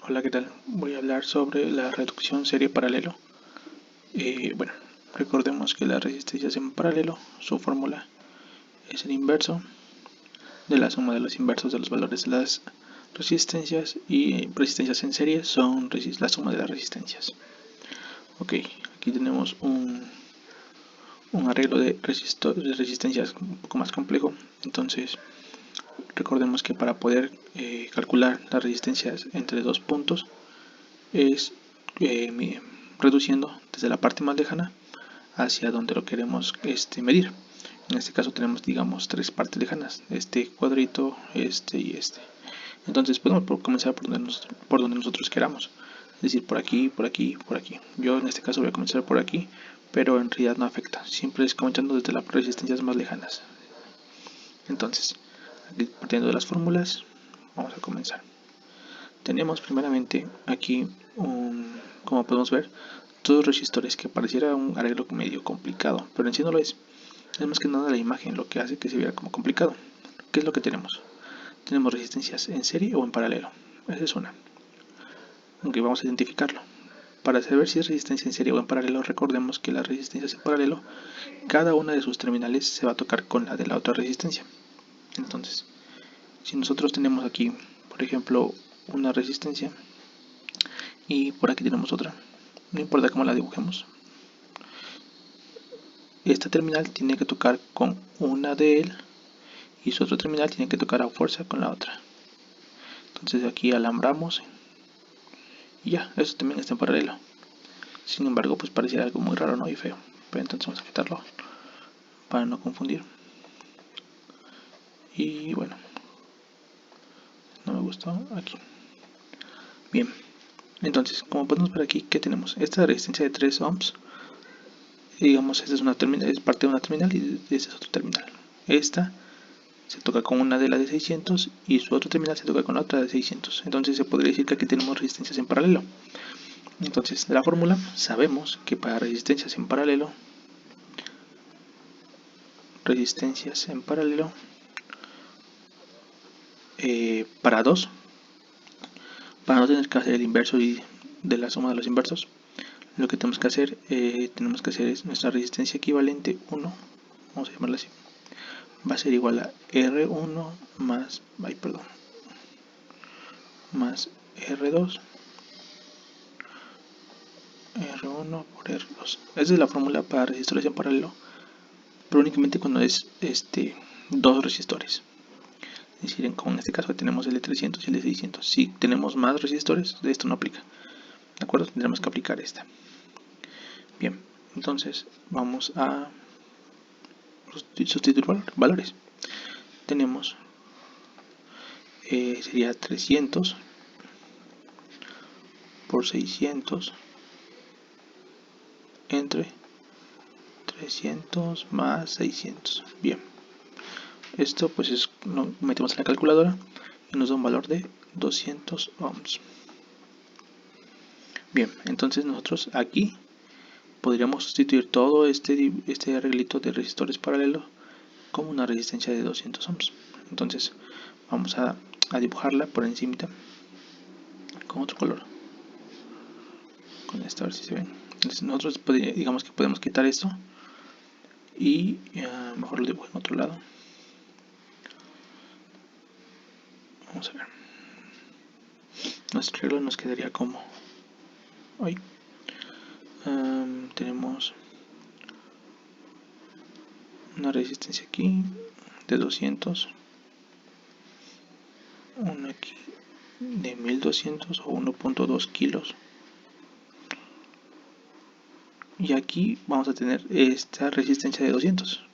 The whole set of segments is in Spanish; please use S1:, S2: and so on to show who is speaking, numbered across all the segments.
S1: Hola, ¿qué tal? Voy a hablar sobre la reducción serie paralelo. Bueno, recordemos que las resistencias en paralelo, su fórmula es el inverso de la suma de los inversos de los valores de las resistencias, y resistencias en serie son la suma de las resistencias. Ok, aquí tenemos un arreglo de resistencias un poco más complejo. Entonces, recordemos que para poder calcular las resistencias entre dos puntos es reduciendo desde la parte más lejana hacia donde lo queremos medir. En este caso tenemos, digamos, tres partes lejanas: este cuadrito, este y este. Entonces podemos comenzar por donde nosotros queramos, es decir, por aquí, por aquí, por aquí. Yo en este caso voy a comenzar por aquí, pero en realidad no afecta, siempre es comenzando desde las resistencias más lejanas. Entonces, aquí, partiendo de las fórmulas, vamos a comenzar. Tenemos primeramente aquí, como podemos ver, dos resistores, que pareciera un arreglo medio complicado, pero en sí no lo es. Es más que nada la imagen lo que hace que se vea como complicado. ¿Qué es lo que tenemos? Tenemos resistencias en serie o en paralelo. Esa es una. Aunque vamos a identificarlo. Para saber si es resistencia en serie o en paralelo, recordemos que las resistencias en paralelo, cada una de sus terminales se va a tocar con la de la otra resistencia. Entonces, si nosotros tenemos aquí, por ejemplo, una resistencia y por aquí tenemos otra, no importa cómo la dibujemos, esta terminal tiene que tocar con una de él y su otro terminal tiene que tocar a fuerza con la otra. Entonces aquí alambramos y ya, eso también está en paralelo. Sin embargo, pues parecía algo muy raro, ¿no? Y feo. Pero entonces vamos a quitarlo para no confundir. Y bueno, no me gustó aquí. Bien, entonces, como podemos ver aquí, ¿qué tenemos? Esta resistencia de 3 ohms, digamos, esta es una terminal, es parte de una terminal y esta es otra terminal. Esta se toca con una de las de 600 y su otro terminal se toca con la otra de 600. Entonces se podría decir que aquí tenemos resistencias en paralelo. Entonces, de la fórmula sabemos que para resistencias en paralelo, para 2, para no tener que hacer el inverso y de la suma de los inversos, lo que tenemos que hacer es nuestra resistencia equivalente 1, vamos a llamarla así, va a ser igual a R1 más R2, R1 por R2. Esa es la fórmula para resistores en paralelo, pero únicamente cuando es dos resistores. Es decir, como en este caso tenemos el de 300 y el de 600. Si tenemos más resistores, de esto no aplica. ¿De acuerdo? Tendremos que aplicar esta. Bien, entonces vamos a sustituir valores. Tenemos, sería 300 por 600 entre 300 más 600. Bien, esto pues lo metemos en la calculadora y nos da un valor de 200 ohms. Bien, entonces nosotros aquí podríamos sustituir todo este arreglito de resistores paralelos como una resistencia de 200 ohms. Entonces vamos a dibujarla por encima con otro color, con esta, a ver si se ven. Entonces nosotros digamos que podemos quitar esto y mejor lo dibujo en otro lado. Vamos a ver, nuestro arreglo nos quedaría como hoy. Tenemos una resistencia aquí de 200, una aquí de 1200 o 1.2 kilos, y aquí vamos a tener esta resistencia de 200.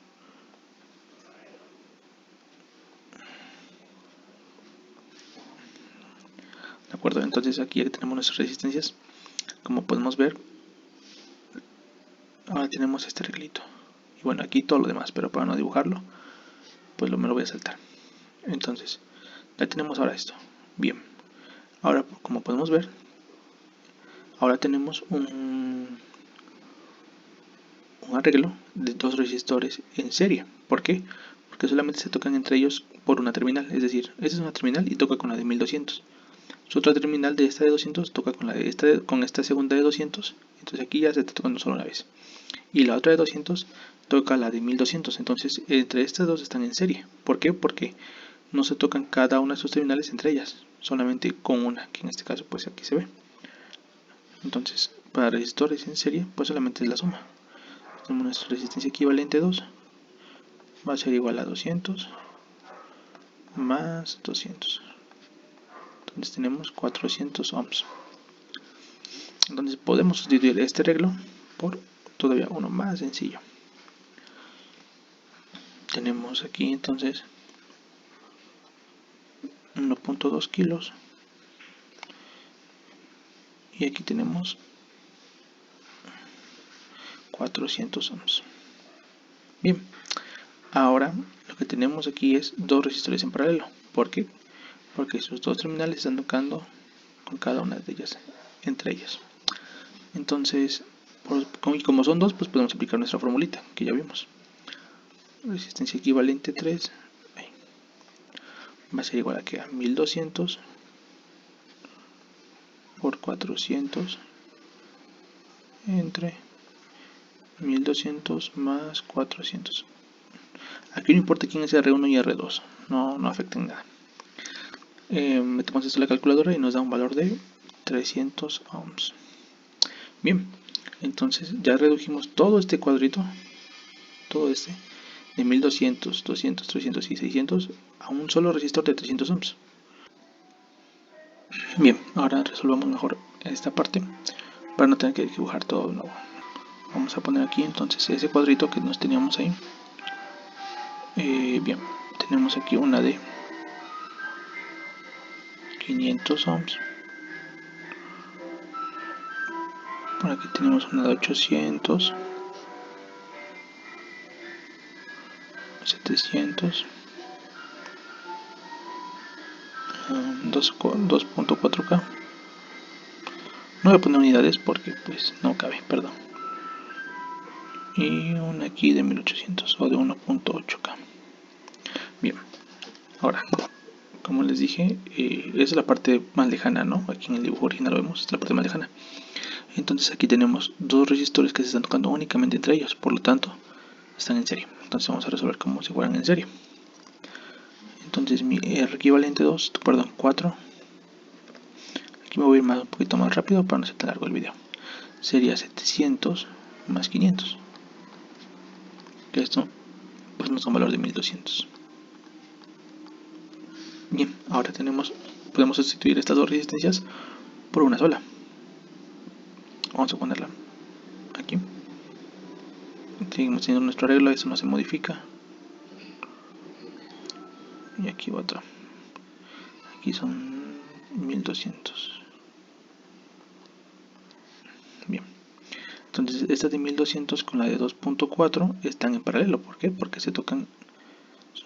S1: ¿De acuerdo? Entonces aquí ya tenemos nuestras resistencias. Como podemos ver, ahora tenemos este arreglito. Y bueno, aquí todo lo demás, pero para no dibujarlo, pues me lo voy a saltar. Entonces, ya tenemos ahora esto. Bien, ahora como podemos ver, ahora tenemos un arreglo de dos resistores en serie. ¿Por qué? Porque solamente se tocan entre ellos por una terminal. Es decir, esta es una terminal y toca con la de 1200. Su otra terminal de esta de 200 toca con la de con esta segunda de 200, entonces aquí ya se está tocando solo una vez. Y la otra de 200 toca la de 1200, entonces entre estas dos están en serie. ¿Por qué? Porque no se tocan cada una de sus terminales entre ellas, solamente con una, que en este caso pues aquí se ve. Entonces para resistores en serie pues solamente es la suma. Tenemos nuestra resistencia equivalente 2, va a ser igual a 200 más 200. Entonces tenemos 400 ohms. Entonces podemos sustituir este arreglo por todavía uno más sencillo. Tenemos aquí entonces 1.2 kilos y aquí tenemos 400 ohms. Bien, ahora lo que tenemos aquí es dos resistores en paralelo. ¿Por qué? Porque sus dos terminales están tocando con cada una de ellas, entre ellas. Entonces, como son dos, pues podemos aplicar nuestra formulita que ya vimos. Resistencia equivalente 3 va a ser igual a que a 1200 por 400 entre 1200 más 400. Aquí no importa quién es R1 y R2, no afecta en nada. Metemos esto en la calculadora y nos da un valor de 300 ohms. Bien, entonces ya redujimos todo este cuadrito, todo este, de 1200, 200, 300 y 600 a un solo resistor de 300 ohms. Bien, ahora resolvamos mejor esta parte para no tener que dibujar todo de nuevo. Vamos a poner aquí entonces ese cuadrito que nos teníamos ahí. Bien, tenemos aquí una de 500 ohms. Por aquí tenemos una de 800, 700, 2.4K. No voy a poner unidades porque pues no cabe, perdón. Y una aquí de 1800 o de 1.8K. Bien, ahora, como les dije, esa es la parte más lejana, ¿no? Aquí en el dibujo original lo vemos, es la parte más lejana. Entonces aquí tenemos dos resistores que se están tocando únicamente entre ellos, por lo tanto están en serie. Entonces vamos a resolver cómo se fueran en serie. Entonces mi R equivalente 4. Aquí me voy a ir un poquito más rápido para no ser tan largo el video. Sería 700 más 500. Que esto pues nos da un valor de 1200. Bien, ahora podemos sustituir estas dos resistencias por una sola. Vamos a ponerla aquí. Seguimos teniendo nuestro arreglo, eso no se modifica. Y aquí otra. Aquí son 1200. Bien. Entonces esta de 1200 con la de 2.4 están en paralelo. ¿Por qué? Porque se tocan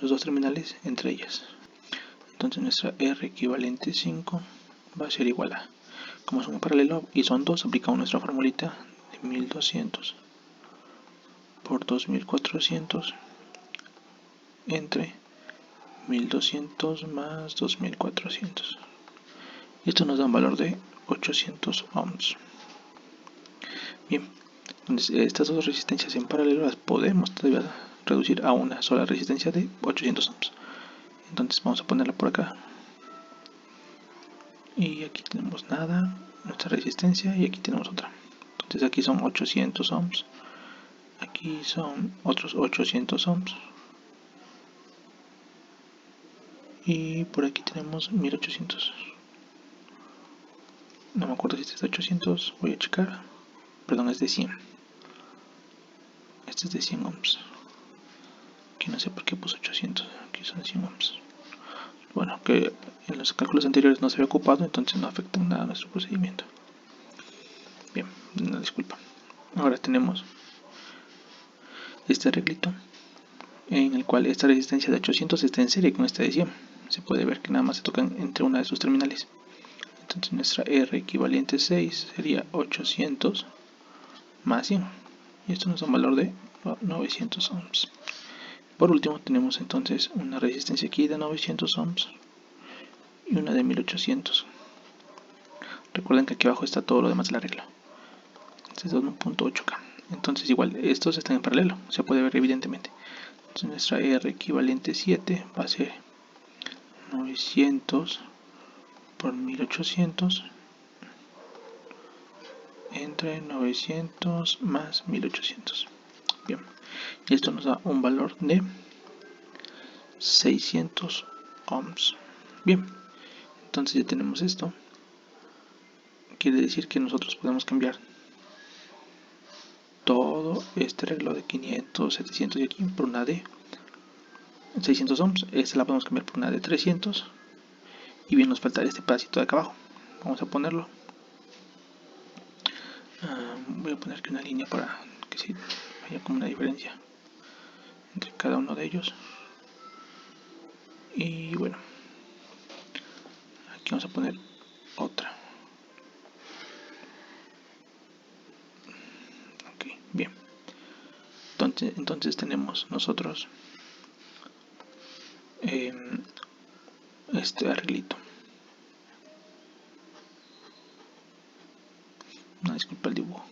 S1: los dos terminales entre ellas. Entonces nuestra R equivalente 5 va a ser igual a, como son en paralelo y son dos, aplicamos nuestra formulita de 1200 por 2400 entre 1200 más 2400. Y esto nos da un valor de 800 ohms. Bien, entonces estas dos resistencias en paralelo las podemos todavía reducir a una sola resistencia de 800 ohms. Entonces vamos a ponerla por acá. Y aquí tenemos nada, nuestra resistencia, y aquí tenemos otra. Entonces aquí son 800 ohms. Aquí son otros 800 ohms. Y por aquí tenemos 1800. No me acuerdo si este es de 800, voy a checar. Perdón, es de 100. Este es de 100 ohms. Aquí no sé por qué puse 800, aquí son 100 ohms. Bueno, que en los cálculos anteriores no se había ocupado, entonces no afecta en nada a nuestro procedimiento. Bien, una disculpa. Ahora tenemos este arreglito en el cual esta resistencia de 800 está en serie con esta de 100. Se puede ver que nada más se tocan entre una de sus terminales. Entonces nuestra R equivalente 6 sería 800 más 100. Y esto nos da un valor de 900 ohms. Por último tenemos entonces una resistencia aquí de 900 ohms y una de 1800. Recuerden que aquí abajo está todo lo demás del arreglo. Este es 1.8K. Entonces igual, estos están en paralelo, se puede ver evidentemente. Entonces nuestra R equivalente 7 va a ser 900 por 1800 entre 900 más 1800. Bien, y esto nos da un valor de 600 ohms. Bien, entonces ya tenemos esto. Quiere decir que nosotros podemos cambiar todo este arreglo de 500, 700 y aquí por una de 600 ohms. Esta la podemos cambiar por una de 300. Y bien, nos falta este pedacito de acá abajo. Vamos a ponerlo. Voy a poner aquí una línea para que sí haya como una diferencia entre cada uno de ellos. Y bueno, aquí vamos a poner otra. Ok, bien. Entonces tenemos nosotros este arreglito. No, disculpa el dibujo.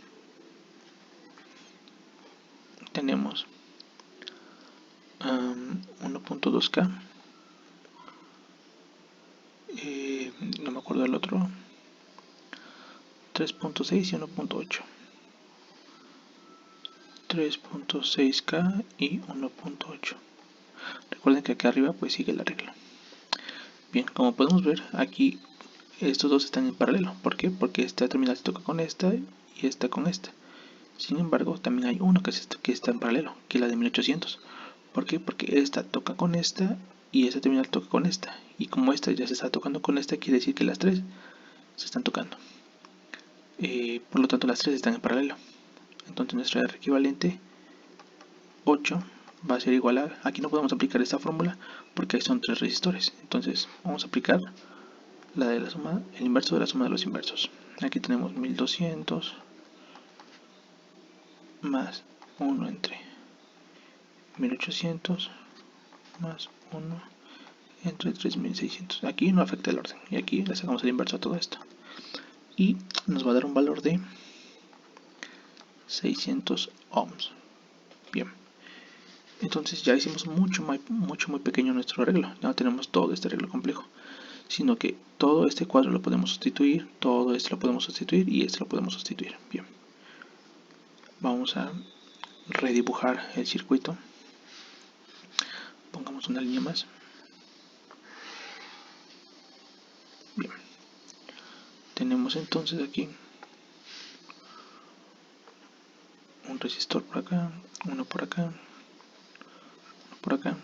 S1: Tenemos 1.2K. No me acuerdo del otro. 3.6 y 1.8. 3.6K y 1.8. Recuerden que acá arriba pues sigue el arreglo. Bien, como podemos ver aquí estos dos están en paralelo. ¿Por qué? Porque esta terminal se toca con esta y esta con esta. Sin embargo, también hay uno que está en paralelo, que es la de 1800. ¿Por qué? Porque esta toca con esta y esta terminal toca con esta. Y como esta ya se está tocando con esta, quiere decir que las tres se están tocando. Por lo tanto, las tres están en paralelo. Entonces nuestra R equivalente 8 va a ser igual a... Aquí no podemos aplicar esta fórmula porque ahí son tres resistores. Entonces vamos a aplicar la de la suma, el inverso de la suma de los inversos. Aquí tenemos 1200 más 1 entre 1800 más 1 entre 3600. Aquí no afecta el orden y aquí le sacamos el inverso a todo esto y nos va a dar un valor de 600 ohms. Bien, entonces ya hicimos muy pequeño nuestro arreglo. Ya no tenemos todo este arreglo complejo, sino que todo este cuadro lo podemos sustituir, todo esto lo podemos sustituir y este lo podemos sustituir. Bien, vamos a redibujar el circuito. Pongamos una línea más. Bien, tenemos entonces aquí un resistor por acá, uno por acá, uno por acá.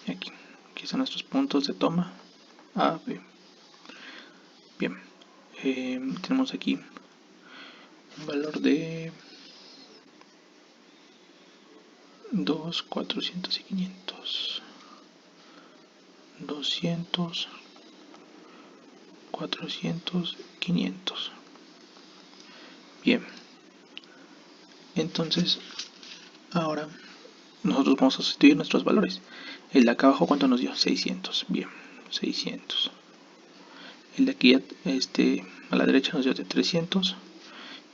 S1: Y aquí están nuestros puntos de toma A, B. Bien, tenemos aquí un valor de 2, 400 y 500. 200, 400, 500. Bien, entonces ahora nosotros vamos a sustituir nuestros valores. El de acá abajo, ¿cuánto nos dio? 600. Bien, 600. El de aquí a la derecha nos dio de 300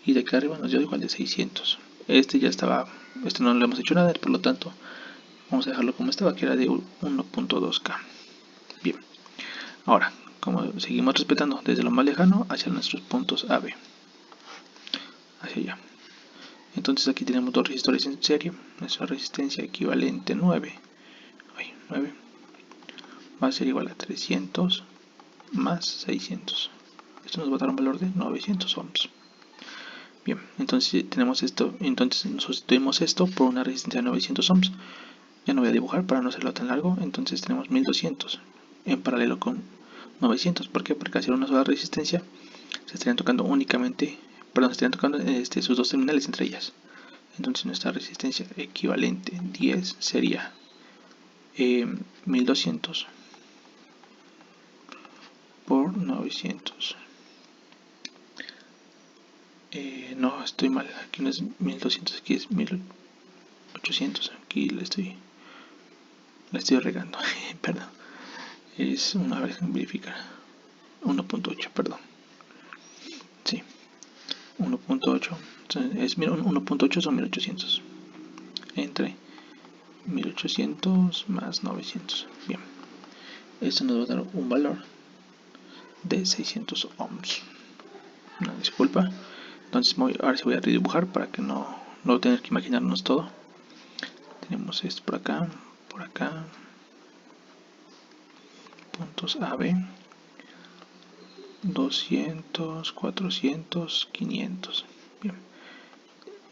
S1: y de acá arriba nos dio igual de 600. Este ya estaba, no le hemos hecho nada, por lo tanto vamos a dejarlo como estaba, que era de 1.2K. Bien, ahora como seguimos respetando desde lo más lejano hacia nuestros puntos AB, hacia allá. Entonces aquí tenemos dos resistores en serie. Nuestra resistencia equivalente 9 va a ser igual a 300 más 600. Esto nos va a dar un valor de 900 ohms. Bien, entonces tenemos esto. Entonces sustituimos esto por una resistencia de 900 ohms. Ya no voy a dibujar para no hacerlo tan largo. Entonces tenemos 1200 en paralelo con 900. ¿Por qué? Porque al ser una sola resistencia se estarían tocando únicamente, perdón, se estarían tocando sus dos terminales entre ellas. Entonces nuestra resistencia equivalente 10 sería 1200 por 900. No, estoy mal, aquí no es 1200, aquí es 800. Aquí la estoy regando. Perdón. Es una vez verificar. 1.8, perdón. Sí. 1.8. Es 1.8 son 1800. Entre 1800 más 900. Bien. Esto nos va a dar un valor de 600 ohms. Una disculpa. Entonces ahora sí voy a redibujar para que no tener que imaginarnos todo. Tenemos esto por acá, puntos AB, 200, 400, 500. Bien,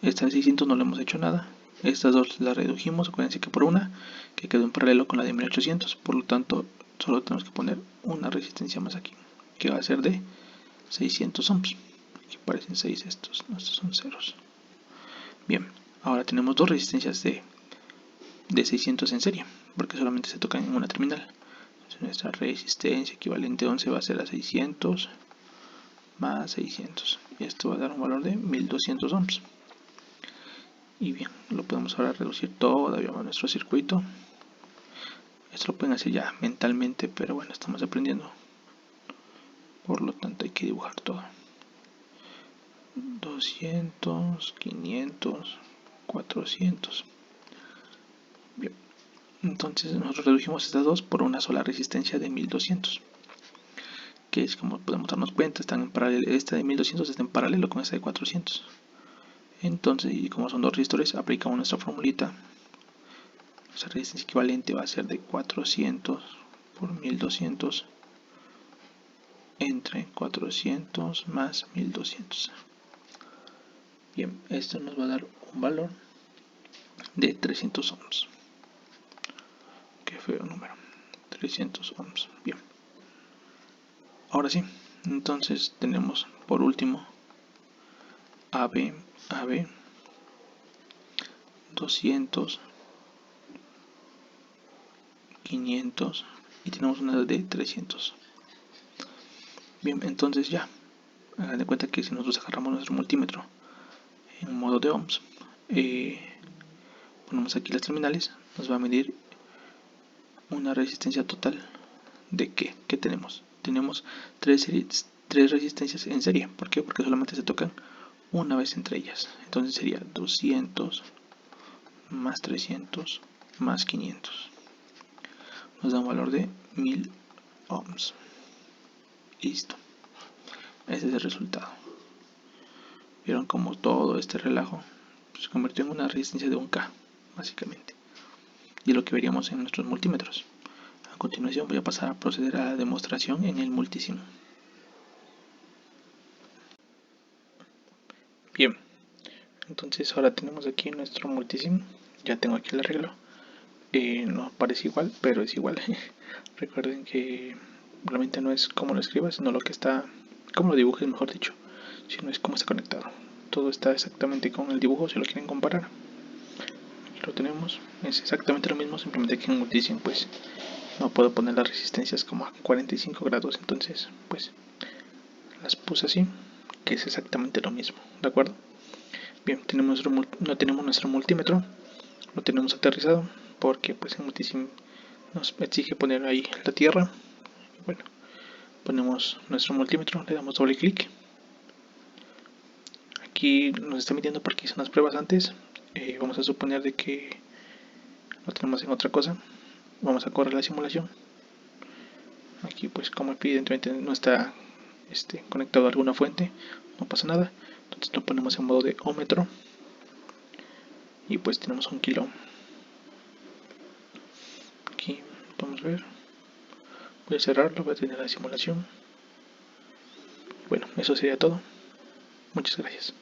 S1: esta de 600 no le hemos hecho nada. Estas dos las redujimos, acuérdense que por una que quedó en paralelo con la de 1800, por lo tanto solo tenemos que poner una resistencia más aquí, que va a ser de 600 ohms. Aquí parecen 6 estos son ceros. Bien, ahora tenemos dos resistencias de 600 en serie, porque solamente se tocan en una terminal. Entonces nuestra resistencia equivalente a 11 va a ser a 600 más 600, y esto va a dar un valor de 1200 ohms. Y bien, lo podemos ahora reducir todavía a nuestro circuito. Esto lo pueden hacer ya mentalmente, pero bueno, estamos aprendiendo, por lo tanto hay que dibujar todo. 200, 500, 400. Bien, entonces nosotros redujimos estas dos por una sola resistencia de 1200, que es como podemos darnos cuenta, están en paralelo. Esta de 1200 está en paralelo con esta de 400. Entonces, y como son dos resistores, aplicamos nuestra formulita. Nuestra resistencia equivalente va a ser de 400 por 1200 entre 400 más 1200. Bien, esto nos va a dar un valor de 300 ohms. Qué feo número. 300 ohms. Bien. Ahora sí, entonces tenemos por último AB 200, 500 y tenemos una de 300. Bien, entonces ya, hagan de cuenta que si nosotros agarramos nuestro multímetro en modo de ohms, ponemos aquí las terminales, nos va a medir una resistencia total de ¿qué tenemos? Tenemos tres resistencias en serie. ¿Por qué? Porque solamente se tocan una vez entre ellas. Entonces sería 200 más 300 más 500. Nos da un valor de 1000 ohms. Listo. Ese es el resultado. Vieron como todo este relajo se convirtió en una resistencia de 1K, básicamente. Y es lo que veríamos en nuestros multímetros. A continuación voy a pasar a proceder a la demostración en el multisim. Bien, entonces ahora tenemos aquí nuestro multisim. Ya tengo aquí el arreglo. No parece igual, pero es igual. Recuerden que realmente no es como lo escribas, sino lo que está, como lo dibujes, mejor dicho, sino es cómo está conectado. Todo está exactamente con el dibujo si lo quieren comparar. Aquí lo tenemos, es exactamente lo mismo, simplemente que en multisim pues no puedo poner las resistencias como a 45 grados, entonces pues las puse así, que es exactamente lo mismo, ¿de acuerdo? Bien, no tenemos nuestro multímetro, lo tenemos aterrizado porque pues en multisim nos exige poner ahí la tierra. Bueno, ponemos nuestro multímetro, le damos doble clic. Aquí nos está midiendo porque hice unas pruebas antes. Vamos a suponer de que lo tenemos en otra cosa. Vamos a correr la simulación. Aquí pues como evidentemente no está conectado a alguna fuente, no pasa nada. Entonces lo ponemos en modo de ómetro y pues tenemos 1 kilo. Aquí vamos a ver. Voy a cerrarlo, voy a tener la simulación. Bueno, eso sería todo. Muchas gracias.